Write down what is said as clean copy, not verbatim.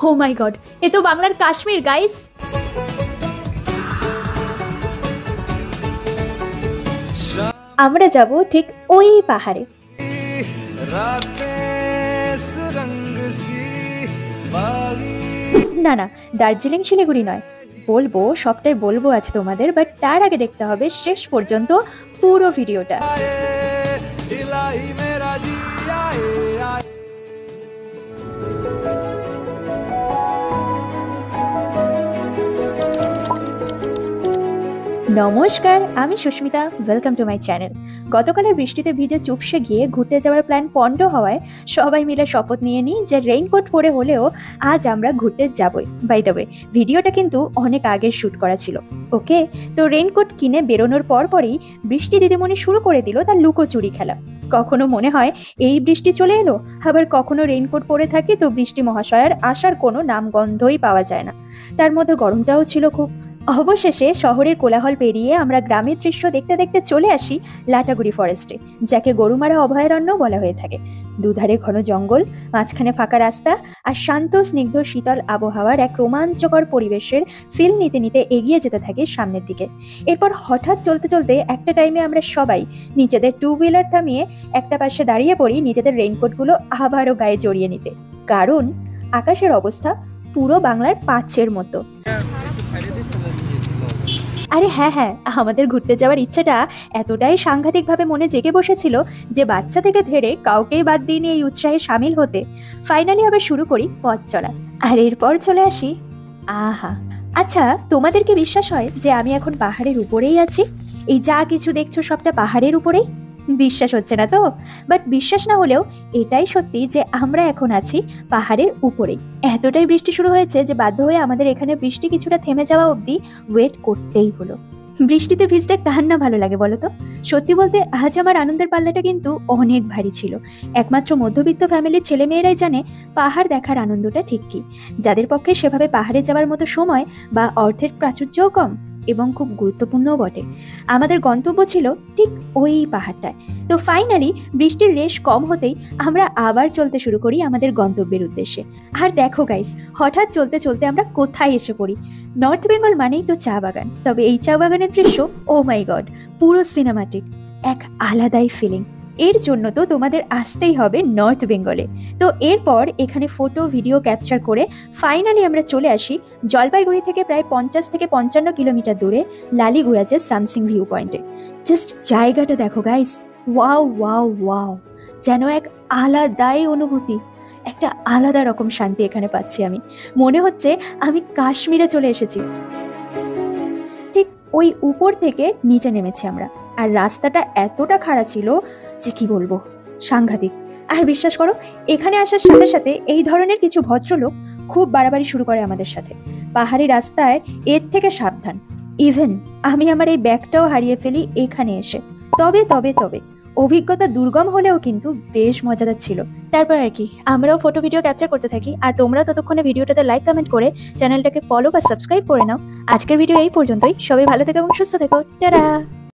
ও মাই god, এ তো বাংলার Kashmir guys. আমরা যাব ঠিক ওই পাহাড়ে। না না, দার্জিলিং শিলিগুড়ি নয়, বলবো সবটাই বলবো আজ তোমাদের, বাট তার আগে দেখতে হবে শেষ পর্যন্ত পুরো ভিডিওটা। নমস্কার, আমি Susmita, welcome to my channel. গতকালের বৃষ্টিতে ভিজে চুপসে গিয়ে ঘুরতে যাওয়ার প্ল্যান পণ্ড হওয়ায় সবাই মিলে শপথ নিয়ে নিই যে রেইনকোট পরে হলেও আজ আমরা ঘুরতে যাবই। বাই দ্য ওয়ে, ভিডিওটা কিন্তু অনেক আগের শ্যুট করা ছিল। ওকে, তো রেইনকোট কিনে বেরোনোর পরই বৃষ্টি দিদিমণি শুরু করে দিল তার লুকোচুরি খেলা। কখনো মনে হয় এই বৃষ্টি চলে এলো, আবার কখনো রেইনকোট পরে থাকি তো বৃষ্টি মহাশয়ের আসার কোনো নামগন্ধই পাওয়া যায় না। তার মধ্যে গরমটাও ছিল খুব। অবশেষে শহরের কোলাহল পেরিয়ে আমরা গ্রামের দৃশ্য দেখতে দেখতে চলে আসি লাটাগুড়ি ফরেস্টে, যাকে গরুমারা অভয়ারণ্য বলা হয়ে থাকে। দুধারে ঘন জঙ্গল, মাঝখানে ফাঁকা রাস্তা আর শান্ত স্নিগ্ধ শীতল আবহাওয়ার এক রোমাঞ্চকর পরিবেশের ফিল নিতে নিতে এগিয়ে যেতে থাকে সামনের দিকে। এরপর হঠাৎ চলতে চলতে একটা টাইমে আমরা সবাই নিজেদের টু হুইলার থামিয়ে একটা পাশে দাঁড়িয়ে পড়ি নিজেদের রেইনকোটগুলো আবারও গায়ে জড়িয়ে নিতে, কারণ আকাশের অবস্থা পুরো বাংলার পাঁচের মতো। আরে হ্যাঁ, আমাদের ঘুরতে যাওয়ার ইচ্ছেটা এতটাই সাংঘাতিকভাবে মনে জেগে বসেছিল যে বাচ্চা থেকে ধরে কাউকেই বাদ দিইনি এই উৎসাহে সামিল হতে। ফাইনালি আবার শুরু করি পথ চলা, আর এরপর চলে আসি। আহা, আচ্ছা তোমাদের কি বিশ্বাস হয় যে আমি এখন পাহাড়ের উপরেই আছি? এই যা কিছু দেখছো সবটা পাহাড়ের উপরেই? বিশ্বাস হচ্ছে না তো? বাট বিশ্বাস না হলেও এটাই সত্যি যে আমরা এখন আছি পাহাড়ের উপরেই। এতটাই বৃষ্টি শুরু হয়েছে যে বাধ্য হয়ে আমাদের এখানে বৃষ্টি কিছুটা থেমে যাওয়া অবধি ওয়েট করতেই হলো। বৃষ্টিতে ভিজতে কার না ভালো লাগে বলো তো? সত্যি বলতে আজ আমার আনন্দের পাল্লাটা কিন্তু অনেক ভারী ছিল। একমাত্র মধ্যবিত্ত ফ্যামিলির ছেলেমেয়েরাই জানে পাহাড় দেখার আনন্দটা ঠিক কি, যাদের পক্ষে সেভাবে পাহাড়ে যাওয়ার মতো সময় বা অর্থের প্রাচুর্যও কম এবং খুব গুরুত্বপূর্ণও বটে। আমাদের গন্তব্য ছিল ঠিক ওই পাহাড়টায়। তো ফাইনালি বৃষ্টির রেশ কম হতেই আমরা আবার চলতে শুরু করি আমাদের গন্তব্যের উদ্দেশ্যে। আর দেখো গাইস, হঠাৎ চলতে চলতে আমরা কোথায় এসে পড়ি? নর্থ বেঙ্গল মানেই তো চা বাগান, তবে এই চা বাগানের দৃশ্য ও মাই গড, পুরো সিনেমাটিক, এক আলাদাই ফিলিং। এর জন্য তো তোমাদের আসতেই হবে নর্থ বেঙ্গলে। তো এরপর এখানে ফটো ভিডিও ক্যাপচার করে ফাইনালি আমরা চলে আসি জলপাইগুড়ি থেকে প্রায় 50 থেকে 55 কিলোমিটার দূরে লালিগুড়াজের সামসিং ভিউ পয়েন্টে। জাস্ট জায়গাটা দেখো গাইস, ওয়াও ওয়াও ওয়াও, যেন এক আলাদাই অনুভূতি, একটা আলাদা রকম শান্তি এখানে পাচ্ছি আমি। মনে হচ্ছে আমি কাশ্মীরে চলে এসেছি। ঠিক ওই উপর থেকে নিচে নেমেছি আমরা, আর রাস্তাটা এতটা খাড়া ছিল যে কি বলবো, সাংঘাতিক। আর বিশ্বাস করো, এখানে আসার সাথে সাথে এই ধরনের কিছু ভদ্রলোক খুব বাড়াবাড়ি শুরু করে আমাদের সাথে। পাহাড়ি রাস্তায় এর থেকে সাবধান। ইভেন আমি আমার এই ব্যাগটাও হারিয়ে ফেলি এখানে এসে। তবে তবে তবে অভিজ্ঞতা দুর্গম হলেও কিন্তু বেশ মজাদার ছিল। তারপর আর কি, আমরাও ফটো ভিডিও ক্যাপচার করতে থাকি, আর তোমরা ততক্ষণে ভিডিওটাতে লাইক কমেন্ট করে চ্যানেলটাকে ফলো বা সাবস্ক্রাইব করে নাও। আজকের ভিডিও এই পর্যন্তই। সবাই ভালো থেকো এবং সুস্থ থেকো। টাটা।